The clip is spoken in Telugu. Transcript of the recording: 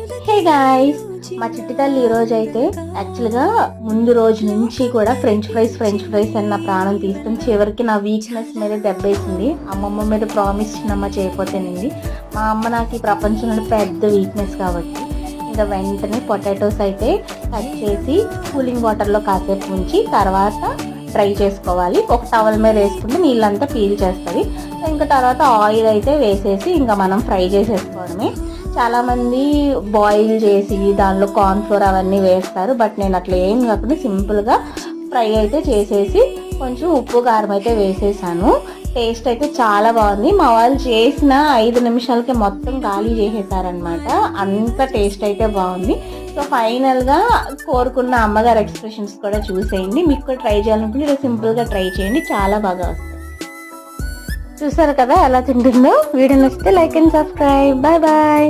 హే గాయ్స్, మా చిట్టి తల్లి ఈరోజు అయితే యాక్చువల్గా ముందు రోజు నుంచి కూడా ఫ్రెంచ్ ఫ్రైస్ అని నా ప్రాణం తీసుకుని చివరికి నా వీక్నెస్ మీద దెబ్బేసింది. అమ్మమ్మ మీద ప్రామిస్ చిన్నమ్మ చేయకపోతేనండి. మా అమ్మ నాకు ఈ ప్రపంచంలో పెద్ద వీక్నెస్ కాబట్టి ఇంకా వెంటనే పొటాటోస్ అయితే కట్ చేసి కూలింగ్ వాటర్లో కాసేపు ఉంచి తర్వాత ఫ్రై చేసుకోవాలి. ఒక టవల్ మీద వేసుకుంటే నీళ్ళంతా పీల్ చేస్తుంది. ఇంకా తర్వాత ఆయిల్ అయితే వేసేసి ఇంకా మనం ఫ్రై చేసేసుకోవడమే. చాలామంది బాయిల్ చేసి దానిలో కార్న్ఫ్లోర్ అవన్నీ వేస్తారు, బట్ నేను అట్లా ఏం కాకుండా సింపుల్గా ఫ్రై అయితే చేసేసి కొంచెం ఉప్పు కారం అయితే వేసేసాను. టేస్ట్ అయితే చాలా బాగుంది. మా వాళ్ళు చేసిన 5 నిమిషాలకే మొత్తం ఖాళీ చేసేసారనమాట. అంత టేస్ట్ అయితే బాగుంది. సో ఫైనల్గా కోరుకున్న అమ్మగారు ఎక్స్ప్రెషన్స్ కూడా చూసేయండి. మీకు కూడా ట్రై చేయాలనుకుంటే ఇలా సింపుల్గా ట్రై చేయండి, చాలా బాగా వస్తుంది. చూసారు కదా ఎలా తింటుందో. వీడియో నచ్చితే like and subscribe. Bye bye.